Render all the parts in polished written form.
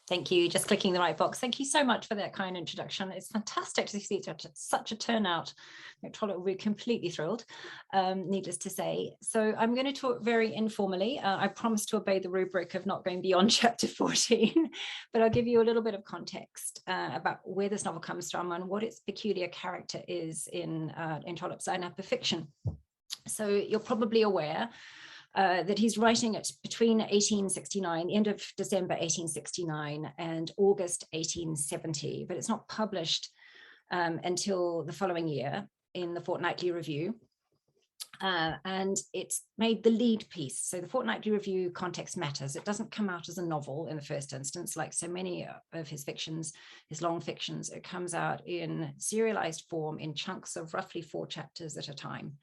Thank you. Just clicking the right box. Thank you so much for that kind introduction. It's fantastic to see such a turnout. Trollope will be completely thrilled, needless to say. So I'm going to talk very informally. I promise to obey the rubric of not going beyond chapter 14, but I'll give you a little bit of context about where this novel comes from and what its peculiar character is in Trollope's lineup of fiction. So you're probably aware that he's writing it between 1869, the end of December 1869 and August 1870, but it's not published until the following year in the Fortnightly Review. And it's made the lead piece. So the Fortnightly Review context matters. It doesn't come out as a novel in the first instance, like so many of his fictions, his long fictions. It comes out in serialized form in chunks of roughly 4 chapters at a time.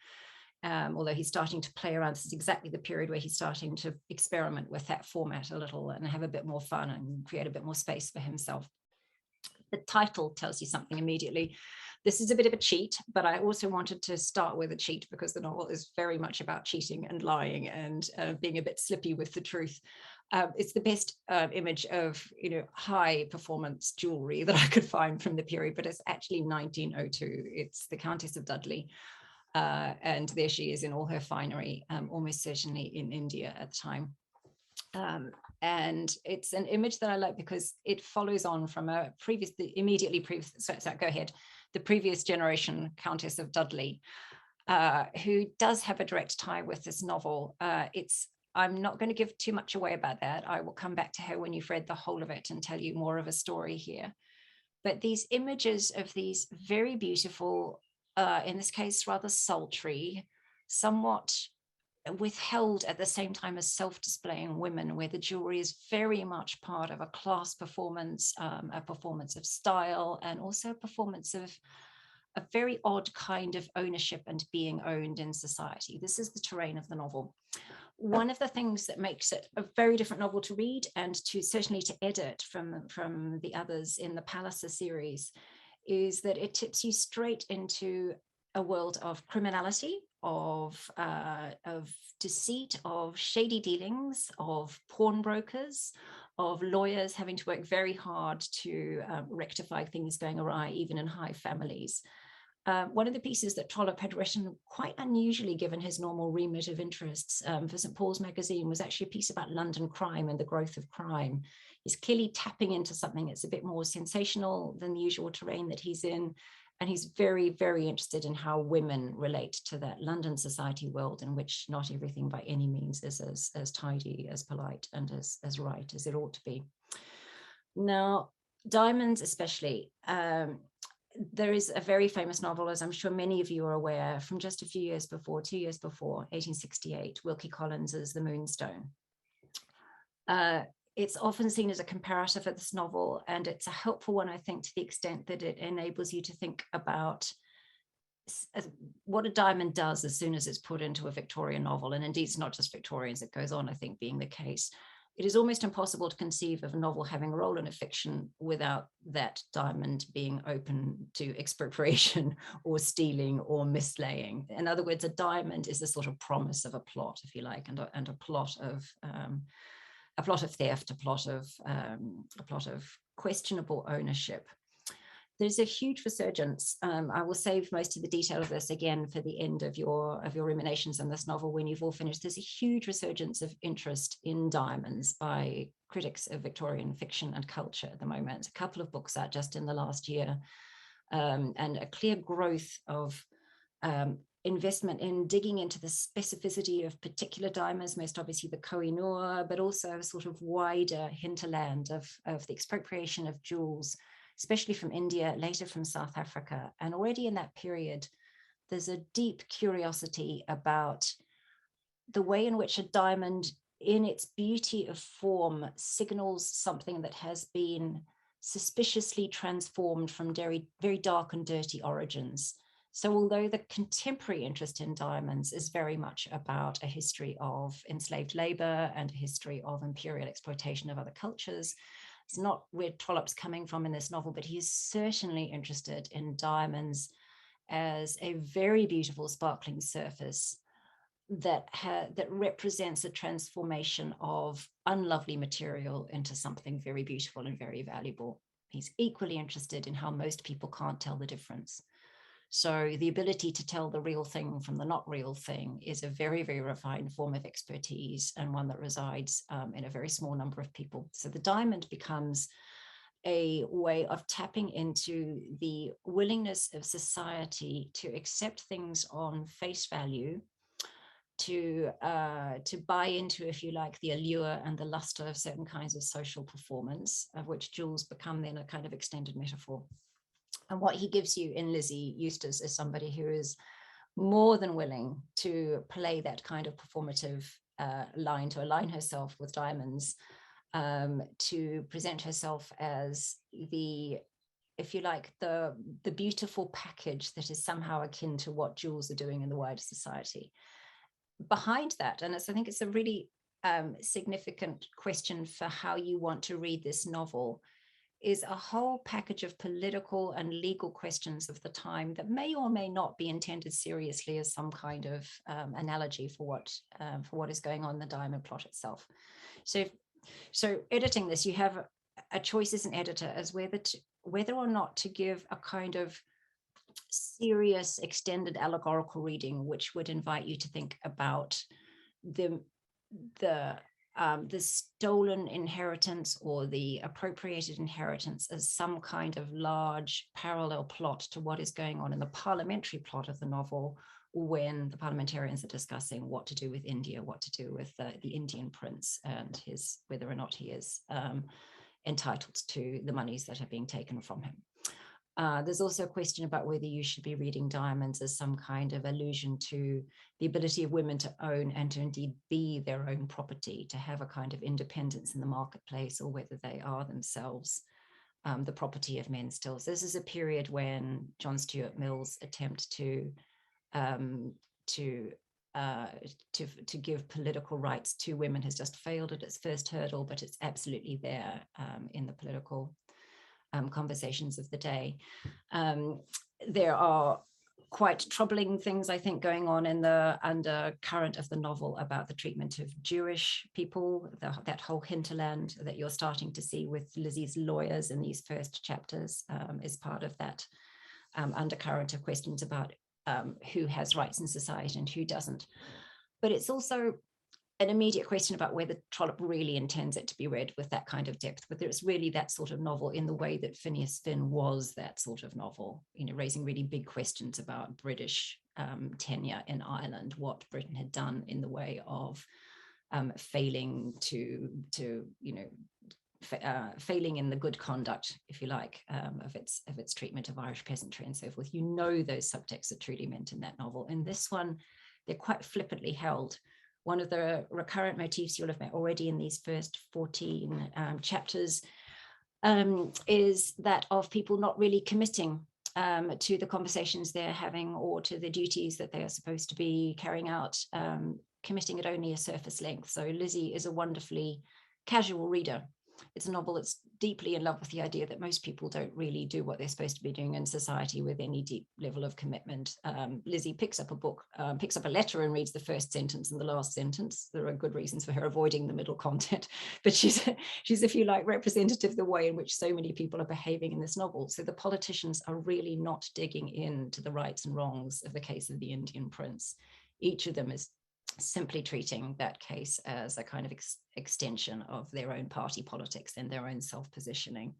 Although he's starting to play around. This is exactly the period where he's starting to experiment with that format a little and have a bit more fun and create a bit more space for himself. The title tells you something immediately. This is a bit of a cheat, but I also wanted to start with a cheat because the novel is very much about cheating and lying and being a bit slippy with the truth. It's the best image of, high performance jewelry that I could find from the period, but it's actually 1902. It's the Countess of Dudley. And there she is in all her finery, almost certainly in India at the time. And it's an image that I like because it follows on from the previous generation Countess of Dudley, who does have a direct tie with this novel. I'm not going to give too much away about that. I will come back to her when you've read the whole of it and tell you more of a story here. But these images of these very beautiful, in this case, rather sultry, somewhat withheld at the same time as self-displaying women, where the jewelry is very much part of a class performance, a performance of style, and also a performance of a very odd kind of ownership and being owned in society. This is the terrain of the novel. One of the things that makes it a very different novel to read and to certainly to edit from the others in the Palliser series is that it tips you straight into a world of criminality, of deceit, of shady dealings, of pawnbrokers, of lawyers having to work very hard to rectify things going awry, even in high families. One of the pieces that Trollope had written, quite unusually given his normal remit of interests, for St. Paul's magazine, was actually a piece about London crime and the growth of crime. He's clearly tapping into something that's a bit more sensational than the usual terrain that he's in. And he's very, very interested in how women relate to that London society world in which not everything by any means is as tidy, as polite, and as right as it ought to be. Now, diamonds especially, there is a very famous novel, as I'm sure many of you are aware, from just a few years before, 2 years before, 1868, Wilkie Collins's The Moonstone. It's often seen as a comparative of this novel, and it's a helpful one, I think, to the extent that it enables you to think about what a diamond does as soon as it's put into a Victorian novel. And indeed, it's not just Victorians, it goes on, I think, being the case. It is almost impossible to conceive of a novel having a role in a fiction without that diamond being open to expropriation or stealing or mislaying. In other words, a diamond is a sort of promise of a plot, if you like, and a plot of theft, a plot of questionable ownership. There's a huge resurgence. I will save most of the detail of this again for the end of your ruminations on this novel when you've all finished. There's a huge resurgence of interest in diamonds by critics of Victorian fiction and culture at the moment. A couple of books out just in the last year, and a clear growth of investment in digging into the specificity of particular diamonds, most obviously the Koh-i-Noor, but also a sort of wider hinterland of the expropriation of jewels, especially from India, later from South Africa. And already in that period, there's a deep curiosity about the way in which a diamond, in its beauty of form, signals something that has been suspiciously transformed from very, very dark and dirty origins. So although the contemporary interest in diamonds is very much about a history of enslaved labor and a history of imperial exploitation of other cultures, it's not where Trollope's coming from in this novel, but he's certainly interested in diamonds as a very beautiful, sparkling surface that represents a transformation of unlovely material into something very beautiful and very valuable. He's equally interested in how most people can't tell the difference. So the ability to tell the real thing from the not real thing is a very, very refined form of expertise, and one that resides in a very small number of people. So the diamond becomes a way of tapping into the willingness of society to accept things on face value, to buy into, if you like, the allure and the luster of certain kinds of social performance, of which jewels become then a kind of extended metaphor. And what he gives you in Lizzie Eustace is somebody who is more than willing to play that kind of performative line, to align herself with diamonds, to present herself as the, if you like, the beautiful package that is somehow akin to what jewels are doing in the wider society. Behind that, and I think it's a really significant question for how you want to read this novel, is a whole package of political and legal questions of the time that may or may not be intended seriously as some kind of analogy for what is going on in the diamond plot itself. So editing this, you have a choice as an editor as whether or not to give a kind of serious extended allegorical reading, which would invite you to think about the stolen inheritance or the appropriated inheritance as some kind of large parallel plot to what is going on in the parliamentary plot of the novel, when the parliamentarians are discussing what to do with India, what to do with the Indian prince and whether or not he is entitled to the monies that are being taken from him. There's also a question about whether you should be reading diamonds as some kind of allusion to the ability of women to own and to indeed be their own property, to have a kind of independence in the marketplace, or whether they are themselves the property of men still. So this is a period when John Stuart Mill's attempt to give political rights to women has just failed at its first hurdle, but it's absolutely there in the political conversations of the day. There are quite troubling things, I think, going on in the undercurrent of the novel about the treatment of Jewish people, that whole hinterland that you're starting to see with Lizzie's lawyers in these first chapters is part of that undercurrent of questions about who has rights in society and who doesn't. But it's also an immediate question about whether Trollope really intends it to be read with that kind of depth, whether it's really that sort of novel in the way that Phineas Finn was that sort of novel, raising really big questions about British tenure in Ireland, what Britain had done in the way of failing failing in the good conduct, if you like, of its treatment of Irish peasantry and so forth. Those subtexts are truly meant in that novel. In this one, they're quite flippantly held. One of the recurrent motifs you'll have met already in these first 14 chapters is that of people not really committing to the conversations they're having or to the duties that they are supposed to be carrying out, committing at only a surface length. So Lizzie is a wonderfully casual reader. It's a novel that's deeply in love with the idea that most people don't really do what they're supposed to be doing in society with any deep level of commitment. Lizzie picks up a letter and reads the first sentence and the last sentence. There are good reasons for her avoiding the middle content, but she's, if you like, representative of the way in which so many people are behaving in this novel. So the politicians are really not digging into the rights and wrongs of the case of the Indian prince. Each of them is simply treating that case as a kind of extension of their own party politics and their own self-positioning.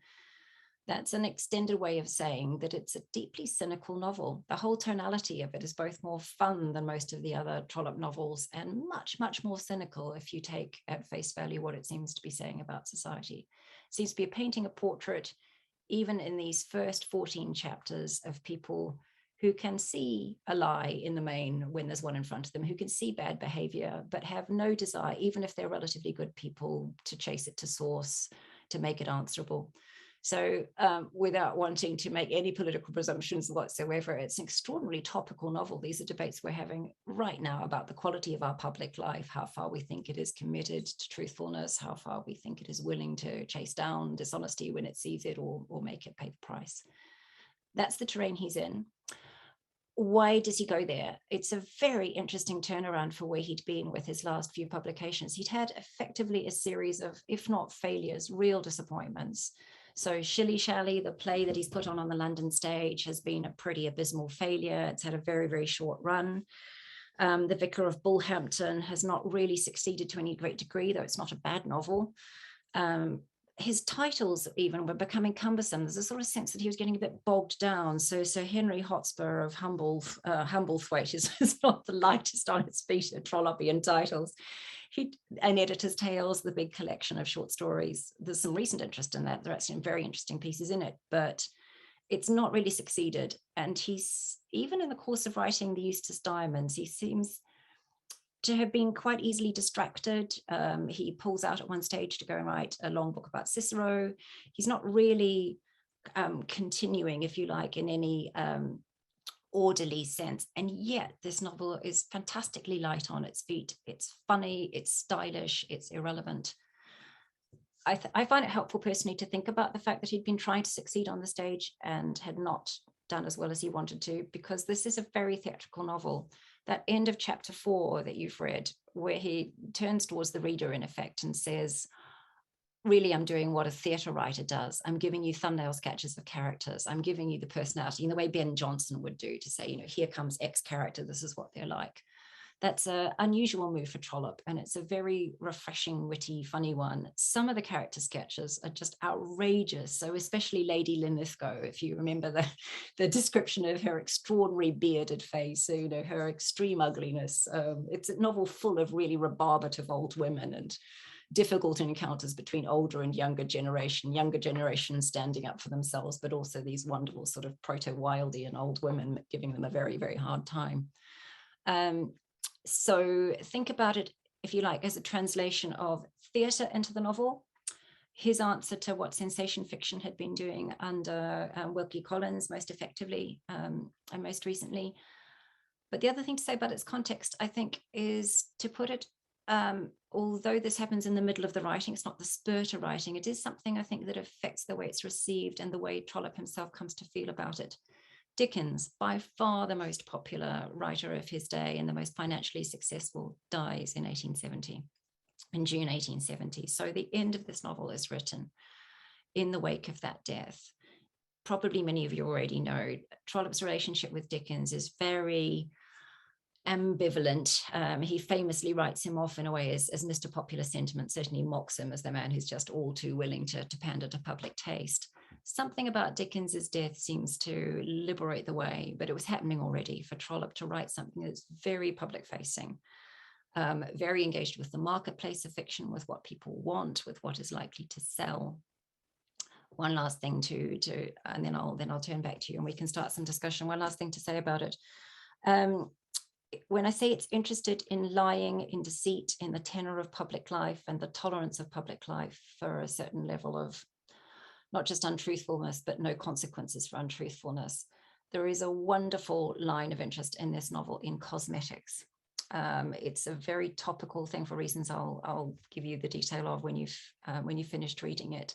That's an extended way of saying that it's a deeply cynical novel. The whole tonality of it is both more fun than most of the other Trollope novels and much, much more cynical if you take at face value what it seems to be saying about society. It seems to be painting a portrait, even in these first 14 chapters, of people who can see a lie in the main when there's one in front of them, who can see bad behavior, but have no desire, even if they're relatively good people, to chase it to source, to make it answerable. So without wanting to make any political presumptions whatsoever, it's an extraordinarily topical novel. These are debates we're having right now about the quality of our public life, how far we think it is committed to truthfulness, how far we think it is willing to chase down dishonesty when it sees it or make it pay the price. That's the terrain he's in. why does he go there? It's a very interesting turnaround for where he'd been with his last few publications. He'd had effectively a series of, if not failures, real disappointments. So Shilly Shally, the play that he's put on the London stage, has been a pretty abysmal failure. It's had a very, very short run. The Vicar of Bullhampton has not really succeeded to any great degree, though it's not a bad novel. His titles even were becoming cumbersome. There's a sort of sense that he was getting a bit bogged down. So Henry Hotspur of Humblethwaite is not the lightest on its feet of Trollopian titles. An Editor's Tales, the big collection of short stories. There's some recent interest in that. There are actually some very interesting pieces in it, but it's not really succeeded. And he's, even in the course of writing the Eustace Diamonds, he seems to have been quite easily distracted. He pulls out at one stage to go and write a long book about Cicero. He's not really continuing, if you like, in any orderly sense. And yet this novel is fantastically light on its feet. It's funny, it's stylish, it's irrelevant. I find it helpful personally to think about the fact that he'd been trying to succeed on the stage and had not done as well as he wanted to, because this is a very theatrical novel. That end of chapter 4 that you've read, where he turns towards the reader in effect and says, really, I'm doing what a theatre writer does. I'm giving you thumbnail sketches of characters. I'm giving you the personality in the way Ben Jonson would do, to say, you know, here comes X character, this is what they're like. That's an unusual move for Trollope, and it's a very refreshing, witty, funny one. Some of the character sketches are just outrageous. So especially Lady Linlithgow, if you remember the description of her extraordinary bearded face, so, you know, her extreme ugliness. It's a novel full of really rebarbative old women and difficult encounters between older and younger generation standing up for themselves, but also these wonderful sort of proto-Wildian old women giving them a very, very hard time. So think about it, if you like, as a translation of theatre into the novel, his answer to what sensation fiction had been doing under Wilkie Collins most effectively and most recently. But the other thing to say about its context, I think, is to put it, although this happens in the middle of the writing, it's not the spur to writing, it is something I think that affects the way it's received and the way Trollope himself comes to feel about it. Dickens, by far the most popular writer of his day and the most financially successful, dies in 1870, in June 1870. So the end of this novel is written in the wake of that death. Probably many of you already know, Trollope's relationship with Dickens is very ambivalent. He famously writes him off in a way as Mr. Popular Sentiment, certainly mocks him as the man who's just all too willing to pander to public taste. Something about Dickens's death seems to liberate the way, but it was happening already for Trollope to write something that's very public facing, very engaged with the marketplace of fiction, with what people want, with what is likely to sell. One last thing and then I'll turn back to you and we can start some discussion. One last thing to say about it. When I say it's interested in lying, in deceit, in the tenor of public life and the tolerance of public life for a certain level of not just untruthfulness, but no consequences for untruthfulness, there is a wonderful line of interest in this novel in cosmetics. It's a very topical thing for reasons I'll give you the detail of when you've finished reading it.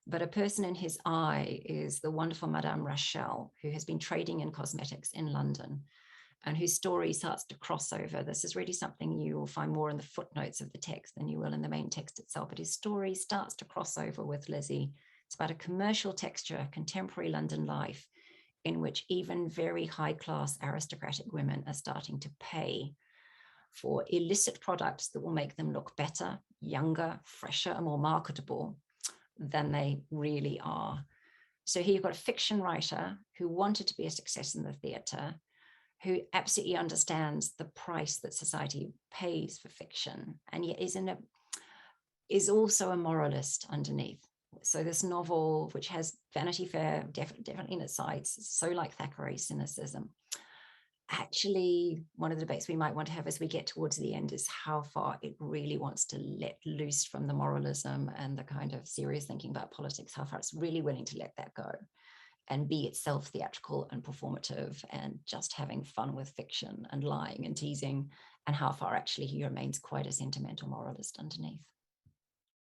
But a person in his eye is the wonderful Madame Rachel, who has been trading in cosmetics in London, and whose story starts to cross over. This is really something you will find more in the footnotes of the text than you will in the main text itself, but his story starts to cross over with Lizzie. It's about a commercial texture, contemporary London life, in which even very high-class aristocratic women are starting to pay for illicit products that will make them look better, younger, fresher, and more marketable than they really are. So here you've got a fiction writer who wanted to be a success in the theatre, who absolutely understands the price that society pays for fiction, and yet is also a moralist underneath. So this novel, which has Vanity Fair definitely in its sights, so like Thackeray's cynicism, actually one of the debates we might want to have as we get towards the end is how far it really wants to let loose from the moralism and the kind of serious thinking about politics, how far it's really willing to let that go and be itself theatrical and performative and just having fun with fiction and lying and teasing, and how far actually he remains quite a sentimental moralist underneath.